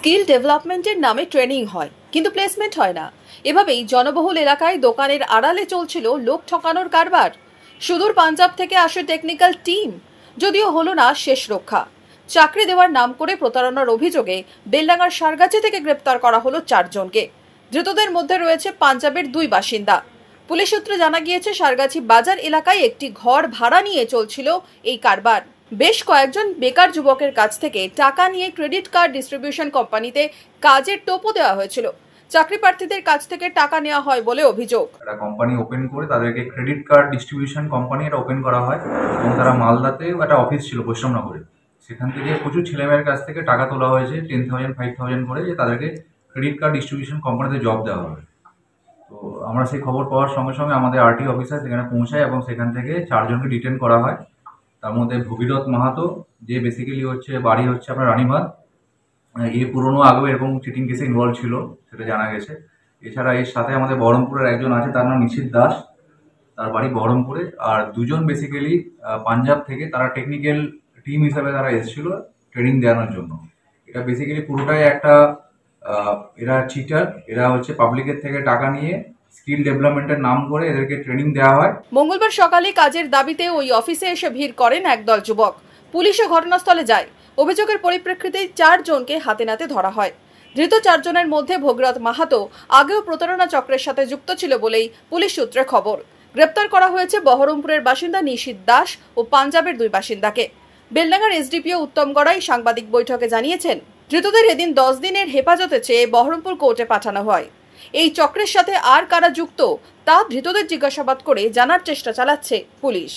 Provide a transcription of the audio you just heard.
Skill ডেভেলপমেন্টের নামে training হয় কিন্তু প্লেসমেন্ট হয় না। এভাবেই জনবহুল এলাকায় দোকানের আড়ালে চলছিল লোক ঠকানোর কারবার। সুদূর পাঞ্জাব থেকে আসে টেকনিক্যাল টিম, যদিও হলো না শেষ রক্ষা। চাকরি দেওয়ার নাম করে প্রতারণার অভিযোগে বেলডাঙ্গার সারগাছি থেকে গ্রেপ্তার করা হলো 4 জনকে। ধৃতদের মধ্যে রয়েছে পাঞ্জাবের 2 বাসিন্দা। পুলিশ সূত্রে জানা গিয়েছে, সারগাছি বাজার এলাকায় একটি ঘর ভাড়া নিয়ে চলছিল এই কারবার। বেশ কয়েকজন বেকার যুবকের কাছ থেকে টাকা নিয়ে ক্রেডিট কার্ড ডিস্ট্রিবিউশন কোম্পানিতে কাজের টোপও দেওয়া হয়েছিল। চাকরি প্রার্থীদের কাছ থেকে টাকা নেওয়া হয় বলে অভিযোগ। একটা কোম্পানি ওপেন করে তাদেরকে ক্রেডিট কার্ড ডিস্ট্রিবিউশন কোম্পানি এটা ওপেন করা হয় এবং তারা মালদাতে একটা অফিস ছিল বৈষ্ণবনগরে, সেখান থেকে প্রচুর ছেলেমেয়ের কাছ থেকে টাকা তোলা হয়েছে 10,000 5,000 করে, যে তাদেরকে ক্রেডিট কার্ড ডিস্ট্রিবিউশন কোম্পানিতে জব দেওয়া হবে। তো আমরা সেই খবর পাওয়ার সঙ্গে সঙ্গে আমাদের আরটি অফিসার সেখানে পৌঁছায় এবং সেখান থেকে 4 জনকে ডিটেন করা হয়। তার মধ্যে ভগীরথ মাহাতো, যে বেসিক্যালি বাড়ি হচ্ছে আপনার রানীবাঁধ, পুরোনো আগেও এরকম চিটিং কেসে ইনভলভ ছিল সেটা জানা গেছে। এছাড়া এর সাথে আমাদের বহরমপুরের একজন আছে, তার নাম নিশিত দাস, তার বাড়ি বহরমপুরে। আর 2 জন বেসিক্যালি পাঞ্জাব থেকে, তারা টেকনিক্যাল টিম হিসাবে তারা এসেছিল ট্রেনিং দেওয়ানোর জন্য। এটা বেসিক্যালি পুরোটাই একটা এরা চিটার, এরা হচ্ছে পাবলিকের থেকে টাকা নিয়ে স্কিল ডেভেলপমেন্টের নাম করে এদেরকে ট্রেনিং দেওয়া হয়। মঙ্গলবার সকালে কাজের দাবিতে ওই অফিসে এসে ভিড় করেন একদল যুবক। পুলিশও ঘটনাস্থলে যায়। অভিযোগের পরিপ্রেক্ষিতে 4 জনকে হাতে নাতে ধরা হয়। ধৃত 4 জনের মধ্যে ভগীরথ মাহাতো আগেও প্রতারণা চক্রের সাথে যুক্ত ছিল বলেই পুলিশ সূত্রে খবর। গ্রেপ্তার করা হয়েছে বহরমপুরের বাসিন্দা নিশিত দাস ও পাঞ্জাবের 2 বাসিন্দাকে। বেলডাঙ্গার এসডিপিও উত্তম গড়াই সাংবাদিক বৈঠকে জানিয়েছেন, ধৃতদের এদিন 10 দিনের হেফাজতে চেয়ে বহরমপুর কোর্টে পাঠানো হয়। এই চক্রের সাথে আর কারা যুক্ত তা ধৃতদের জিজ্ঞাসাবাদ করে জানার চেষ্টা চালাচ্ছে পুলিশ।